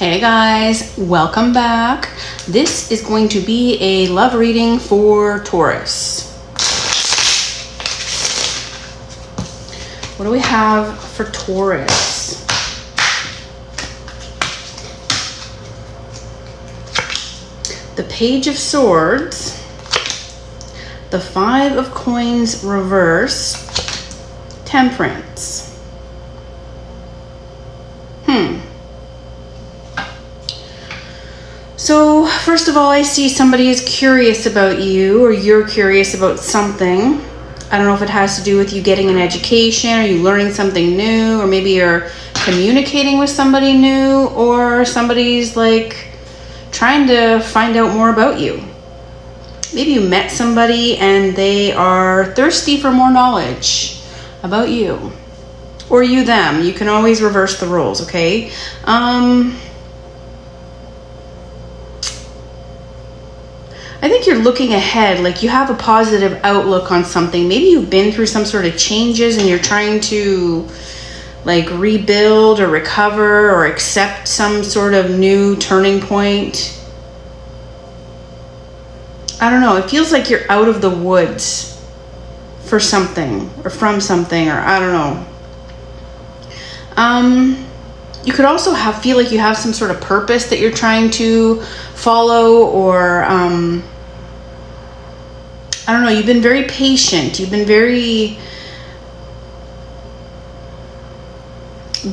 Hey guys, welcome back. This is going to be a love reading for Taurus. What do we have for Taurus? The Page of Swords, the Five of Coins reversed, Temperance. So first of all, I see somebody is curious about you, or you're curious about something. I don't know if it has to do with you getting an education, or you learning something new, or maybe you're communicating with somebody new, or somebody's like trying to find out more about you. Maybe you met somebody and they are thirsty for more knowledge about you, or you them. You can always reverse the roles, okay? I think you're looking ahead, like you have a positive outlook on something. Maybe you've been through some sort of changes and you're trying to like rebuild or recover or accept some sort of new turning point. I don't know. It feels like you're out of the woods for something or from something, or I don't know. You could also feel like you have some sort of purpose that you're trying to follow, or I don't know, you've been very patient, you've been very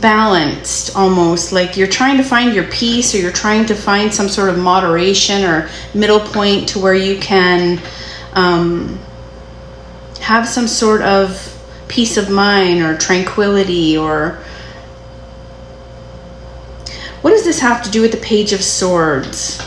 balanced almost, like you're trying to find your peace, or you're trying to find some sort of moderation or middle point to where you can have some sort of peace of mind or tranquility. Or what does this have to do with the Page of Swords?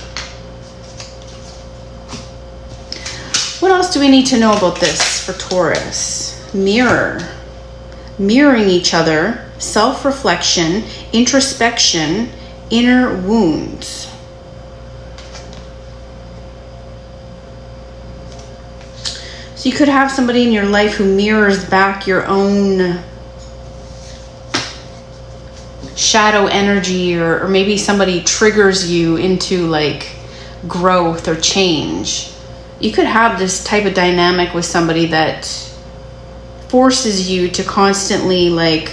What else do we need to know about this for Taurus? Mirroring each other, self-reflection, introspection, inner wounds. So you could have somebody in your life who mirrors back your own shadow energy, or maybe somebody triggers you into like growth or change. You could have this type of dynamic with somebody that forces you to constantly like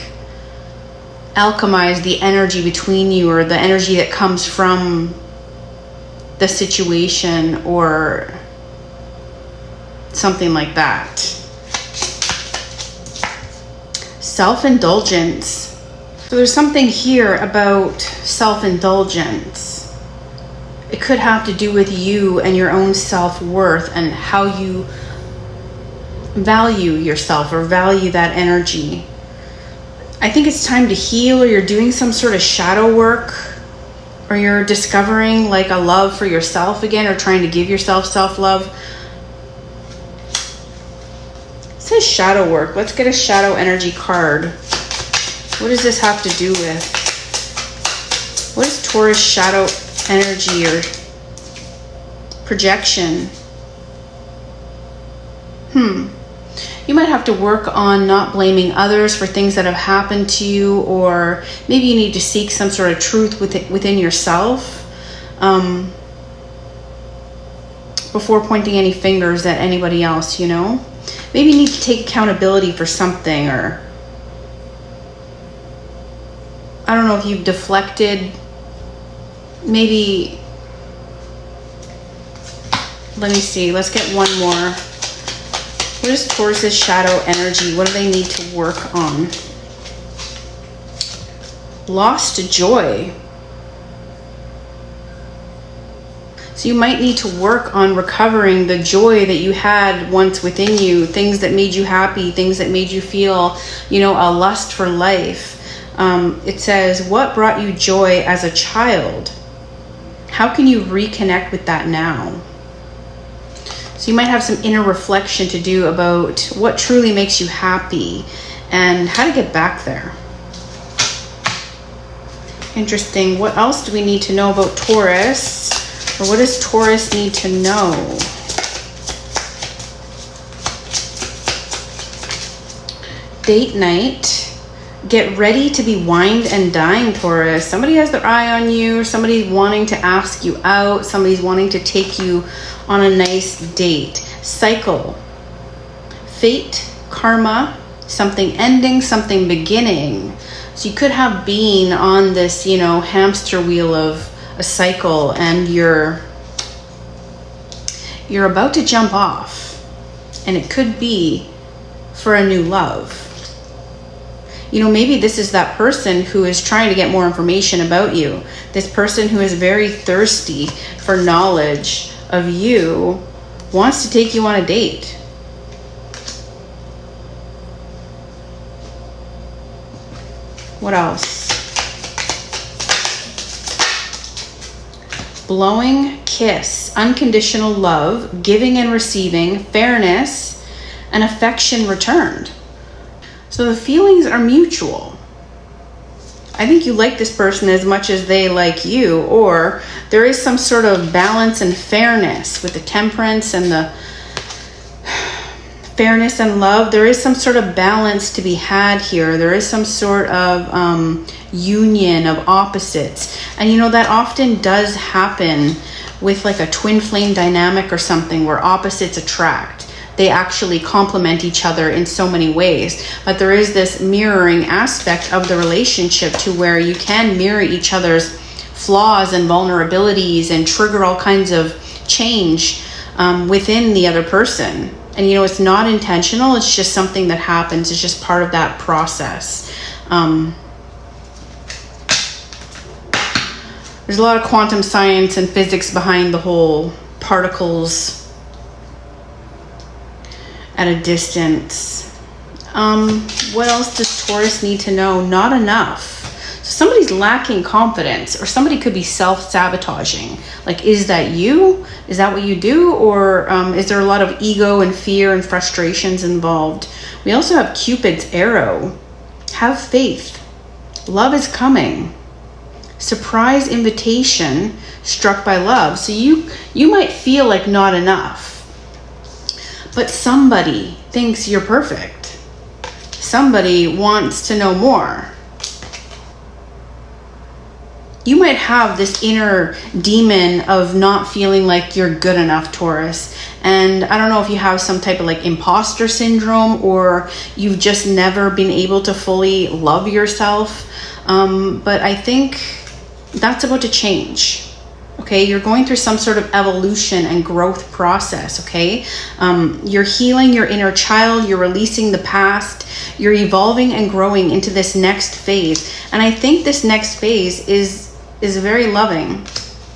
alchemize the energy between you, or the energy that comes from the situation, or something like that. Self-indulgence. So there's something here about self-indulgence. It could have to do with you and your own self-worth and how you value yourself or value that energy. I think it's time to heal, or you're doing some sort of shadow work, or you're discovering like a love for yourself again, or trying to give yourself self-love. It says shadow work. Let's get a shadow energy card. What does this have to do with? What is Taurus shadow energy or projection? You might have to work on not blaming others for things that have happened to you, or maybe you need to seek some sort of truth within yourself before pointing any fingers at anybody else, you know? Maybe you need to take accountability for something, or I don't know if you've deflected. Maybe, let me see, let's get one more. What is Taurus's shadow energy? What do they need to work on? Lost joy. So you might need to work on recovering the joy that you had once within you, things that made you happy, things that made you feel, you know, a lust for life. It says, what brought you joy as a child? How can you reconnect with that now? So you might have some inner reflection to do about what truly makes you happy and how to get back there. Interesting. What else do we need to know about Taurus? Or what does Taurus need to know? Date night, Get ready to be wined and dined, Taurus. Somebody has their eye on you. Somebody's wanting to ask you out. Somebody's wanting to take you on a nice date. Cycle. Fate, karma, something ending, something beginning. So you could have been on this, you know, hamster wheel of a cycle, and you're about to jump off. And it could be for a new love. You know, maybe this is that person who is trying to get more information about you. This person who is very thirsty for knowledge of you wants to take you on a date. What else? Blowing kiss, unconditional love, giving and receiving, fairness, and affection returned. So the feelings are mutual. I think you like this person as much as they like you, or there is some sort of balance and fairness with the temperance and the fairness and love. There is some sort of balance to be had here. There is some sort of union of opposites. And you know, that often does happen with like a twin flame dynamic or something, where opposites attract. They actually complement each other in so many ways. But there is this mirroring aspect of the relationship, to where you can mirror each other's flaws and vulnerabilities and trigger all kinds of change within the other person. And you know, it's not intentional. It's just something that happens. It's just part of that process. There's a lot of quantum science and physics behind the whole particles at a distance. What else does Taurus need to know? Not enough. So somebody's lacking confidence, or somebody could be self-sabotaging. Like, is that you? Is that what you do? Or is there a lot of ego and fear and frustrations involved? We also have Cupid's arrow. Have faith. Love is coming. Surprise invitation, struck by love. So you might feel like not enough. But somebody thinks you're perfect. Somebody wants to know more. You might have this inner demon of not feeling like you're good enough, Taurus. And I don't know if you have some type of like imposter syndrome, or you've just never been able to fully love yourself. But I think that's about to change. Okay, you're going through some sort of evolution and growth process, okay? You're healing your inner child, you're releasing the past, you're evolving and growing into this next phase. And I think this next phase is very loving.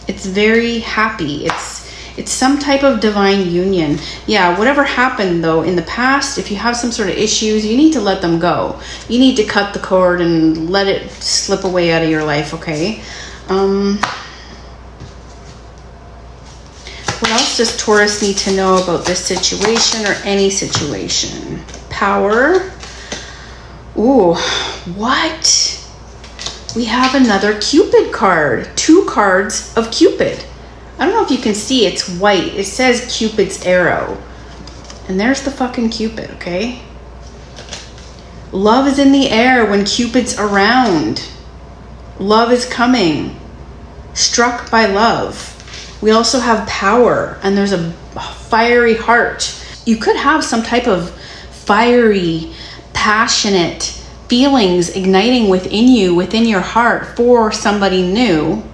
It's very happy. It's some type of divine union. Yeah, whatever happened though in the past, if you have some sort of issues, you need to let them go. You need to cut the cord and let it slip away out of your life, okay? What else does Taurus need to know about this situation, or any situation? Power. Ooh, what? We have another Cupid card. 2 cards of Cupid. I don't know if you can see, it's white. It says Cupid's arrow. And there's the fucking Cupid, okay? Love is in the air when Cupid's around. Love is coming. Struck by love. We also have power, and there's a fiery heart. You could have some type of fiery, passionate feelings igniting within you, within your heart, for somebody new.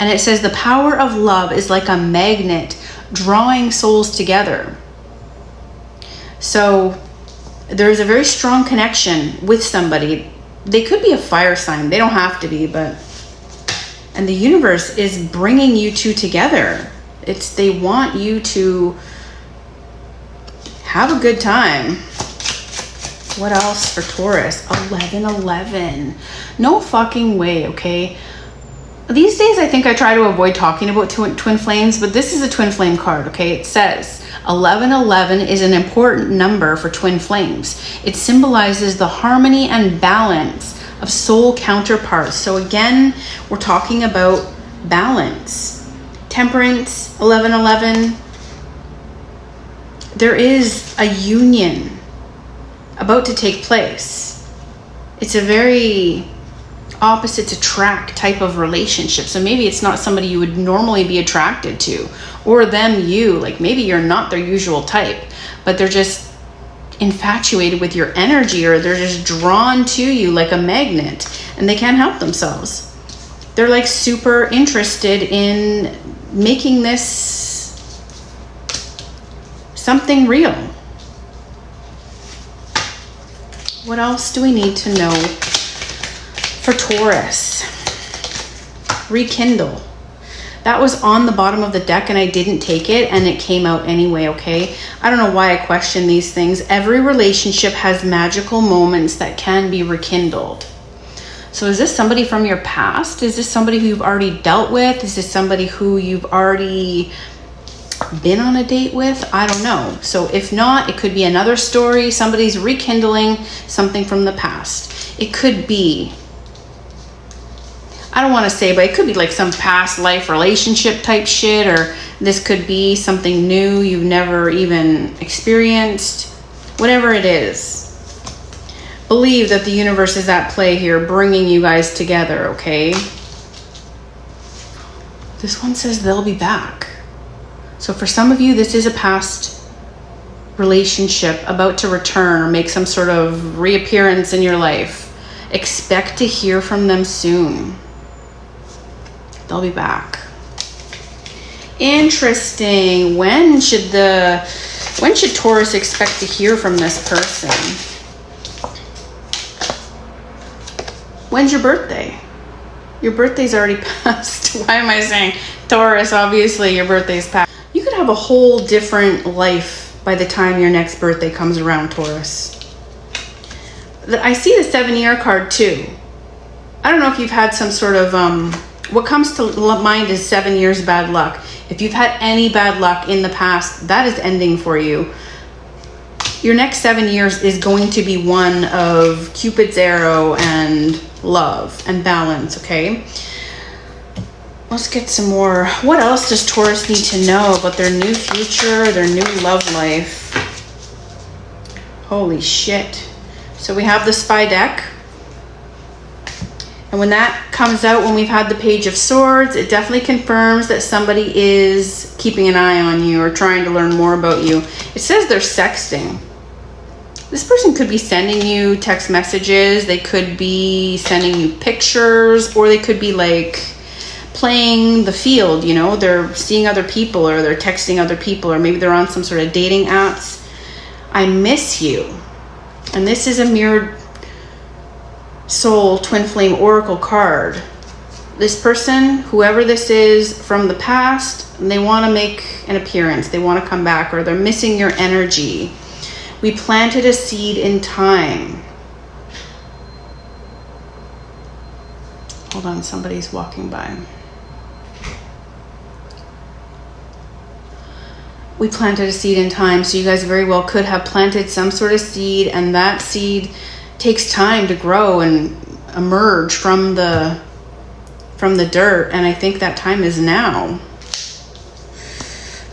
And it says the power of love is like a magnet drawing souls together. So there's a very strong connection with somebody. They could be a fire sign. They don't have to be, but... And the universe is bringing you two together. They want you to have a good time. What else for Taurus? 1111. No fucking way, okay? These days, I think I try to avoid talking about twin flames, but this is a twin flame card, okay? It says 1111 is an important number for twin flames. It symbolizes the harmony and balance of soul counterparts. So again, we're talking about balance. Temperance, 1111. There is a union about to take place. It's a very opposites attract type of relationship. So maybe it's not somebody you would normally be attracted to, or them you. Like maybe you're not their usual type, but they're just infatuated with your energy, or they're just drawn to you like a magnet, and they can't help themselves. They're like super interested in making this something real. What else do we need to know for Taurus? Rekindle. That was on the bottom of the deck and I didn't take it, and it came out anyway, okay? I don't know why I question these things. Every relationship has magical moments that can be rekindled. So is this somebody from your past? Is this somebody who you've already dealt with? Is this somebody who you've already been on a date with? I don't know. So if not, it could be another story. Somebody's rekindling something from the past. It could be, I don't want to say, but it could be like some past life relationship type shit, or this could be something new you've never even experienced. Whatever it is, believe that the universe is at play here, bringing you guys together, okay? This one says they'll be back. So for some of you, this is a past relationship about to return or make some sort of reappearance in your life. Expect to hear from them soon. They'll be back. Interesting. When should Taurus expect to hear from this person? When's your birthday? Your birthday's already passed. Why am I saying Taurus? Obviously, your birthday's passed. You could have a whole different life by the time your next birthday comes around, Taurus. I see the 7-year card too. I don't know if you've had some sort of, what comes to mind is 7 years bad luck. If you've had any bad luck in the past, that is ending for you. Your next 7 years is going to be one of Cupid's arrow and love and balance, okay? Let's get some more. What else does Taurus need to know about their new future, their new love life? Holy shit. So we have the Spy deck. And when that comes out, when we've had the Page of Swords, it definitely confirms that somebody is keeping an eye on you or trying to learn more about you. It says they're sexting. This person could be sending you text messages. They could be sending you pictures, or they could be like playing the field, you know, they're seeing other people, or they're texting other people, or maybe they're on some sort of dating apps. I miss you. And this is a mirrored soul twin flame oracle card. This person, whoever this is from the past, they want to make an appearance. They want to come back, or they're missing your energy. We planted a seed in time. Hold on, somebody's walking by. We planted a seed in time, so you guys very well could have planted some sort of seed, and that seed takes time to grow and emerge from the dirt, and I think that time is now.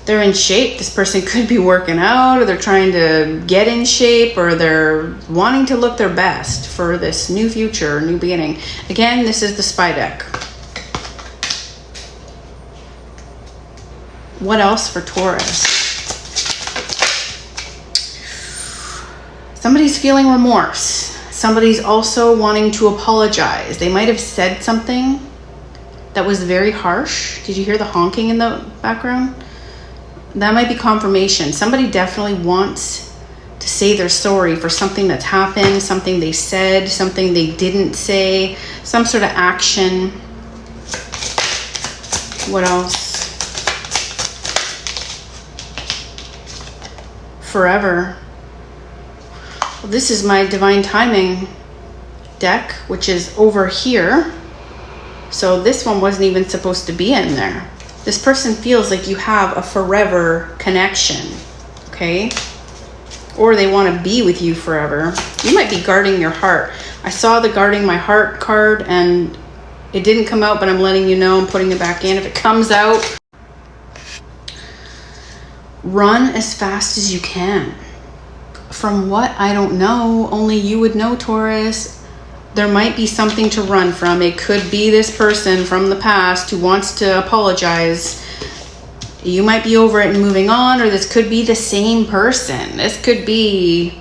They're in shape. This person could be working out, or they're trying to get in shape, or they're wanting to look their best for this new future, new beginning. Again, this is the Spy deck. What else for Taurus? Somebody's feeling remorse. Somebody's also wanting to apologize. They might have said something that was very harsh. Did you hear the honking in the background? That might be confirmation. Somebody definitely wants to say they're sorry for something that's happened, something they said, something they didn't say, some sort of action. What else? Forever. Well, this is my divine timing deck, which is over here. So this one wasn't even supposed to be in there. This person feels like you have a forever connection, okay? Or they want to be with you forever. You might be guarding your heart. I saw the guarding my heart card and it didn't come out, but I'm letting you know, I'm putting it back in. If it comes out, run as fast as you can. From what? I don't know. Only you would know, Taurus. there might be something to run from. It could be this person from the past who wants to apologize. You might be over it and moving on, or this could be the same person. This could be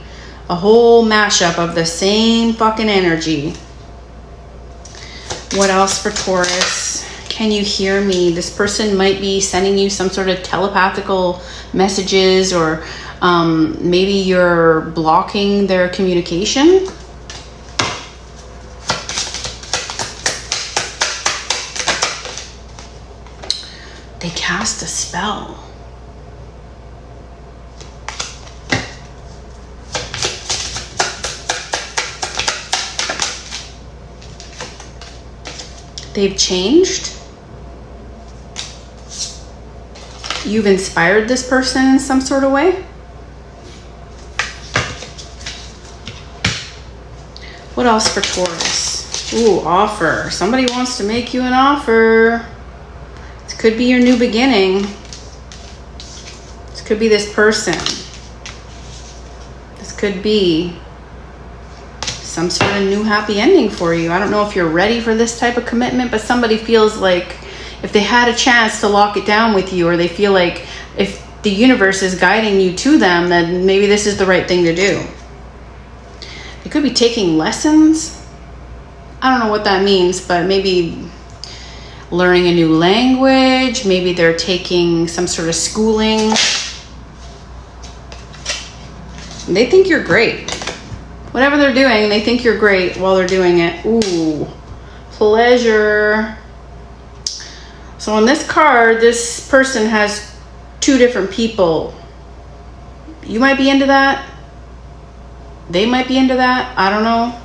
a whole mashup of the same fucking energy. What else for Taurus? Can you hear me? This person might be sending you some sort of telepathical messages, or maybe you're blocking their communication. They cast a spell. They've changed. You've inspired this person in some sort of way. What else for Taurus? Ooh, offer. Somebody wants to make you an offer. This could be your new beginning. This could be this person. This could be some sort of new happy ending for you. I don't know if you're ready for this type of commitment, but somebody feels like if they had a chance to lock it down with you, or they feel like if the universe is guiding you to them, then maybe this is the right thing to do. They could be taking lessons. I don't know what that means, but maybe learning a new language. Maybe they're taking some sort of schooling. They think you're great. Whatever they're doing, they think you're great while they're doing it. Ooh, pleasure. So on this card, this person has two different people. You might be into that. They might be into that. I don't know.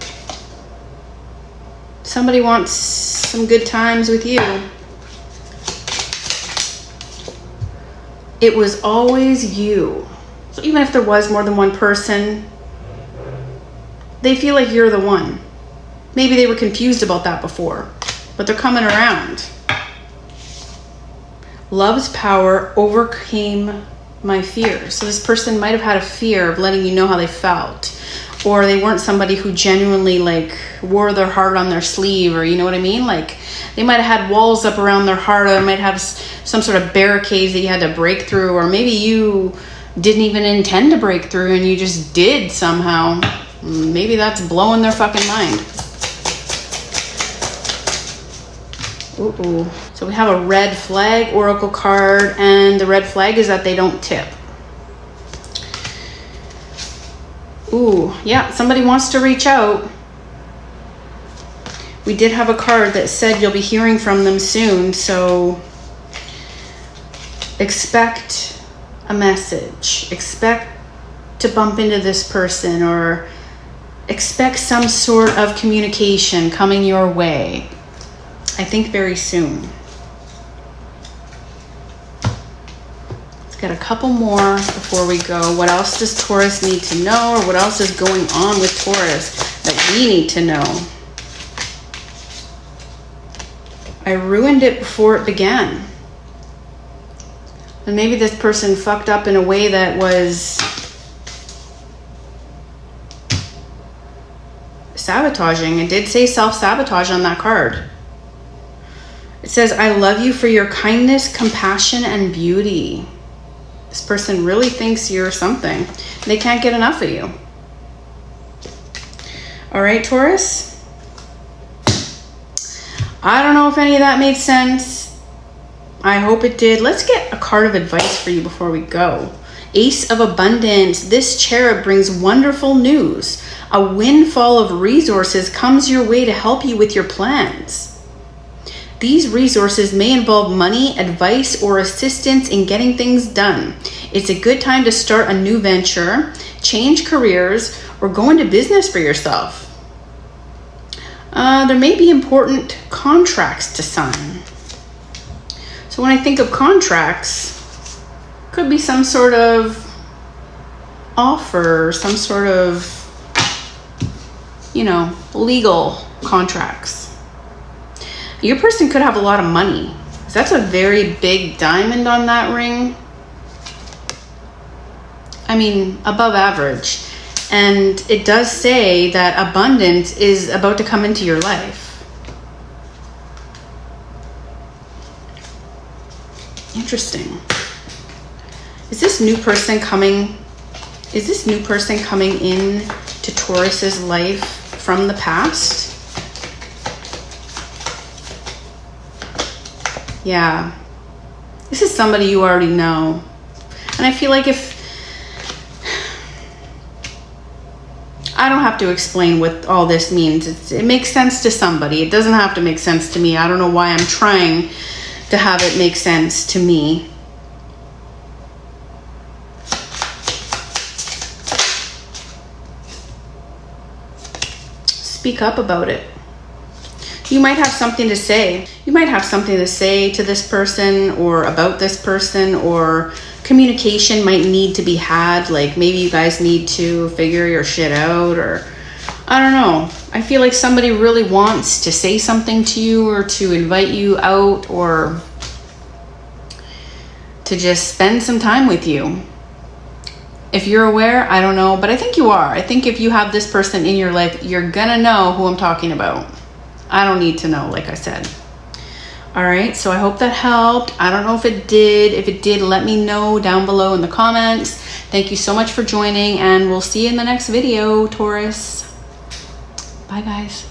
Somebody wants some good times with you. It was always you. So even if there was more than one person, they feel like you're the one. Maybe they were confused about that before, but they're coming around. Love's power overcame my fear. So this person might have had a fear of letting you know how they felt, or they weren't somebody who genuinely like wore their heart on their sleeve, or you know what I mean? Like they might have had walls up around their heart, or they might have some sort of barricades that you had to break through, or maybe you didn't even intend to break through and you just did somehow. Maybe that's blowing their fucking mind. Ooh. So we have a red flag oracle card, and the red flag is that they don't tip. Ooh, yeah, somebody wants to reach out. We did have a card that said you'll be hearing from them soon, so expect a message. Expect to bump into this person, or expect some sort of communication coming your way. I think very soon. Let's get a couple more before we go. What else does Taurus need to know, or what else is going on with Taurus that we need to know? I ruined it before it began. And maybe this person fucked up in a way that was sabotaging. It did say self-sabotage on that card. It says, I love you for your kindness, compassion, and beauty. This person really thinks you're something. They can't get enough of you. All right, Taurus. I don't know if any of that made sense. I hope it did. Let's get a card of advice for you before we go. Ace of Abundance. This cherub brings wonderful news. A windfall of resources comes your way to help you with your plans. These resources may involve money, advice, or assistance in getting things done. It's a good time to start a new venture, change careers, or go into business for yourself. There may be important contracts to sign. So when I think of contracts, could be some sort of offer, some sort of, legal contracts. Your person could have a lot of money. That's a very big diamond on that ring. I mean, above average. And it does say that abundance is about to come into your life. Interesting. Is this new person coming in to Taurus's life from the past? Yeah. This is somebody you already know. And I feel like I don't have to explain what all this means. It makes sense to somebody. It doesn't have to make sense to me. I don't know why I'm trying to have it make sense to me. Speak up about it. You might have something to say. You might have something to say to this person or about this person, or communication might need to be had. Like maybe you guys need to figure your shit out, or I don't know. I feel like somebody really wants to say something to you, or to invite you out, or to just spend some time with you. If you're aware, I don't know, but I think you are. I think if you have this person in your life, you're gonna know who I'm talking about. I don't need to know, like I said. All right, so I hope that helped. I don't know if it did. If it did, let me know down below in the comments. Thank you so much for joining, and we'll see you in the next video, Taurus. Bye, guys.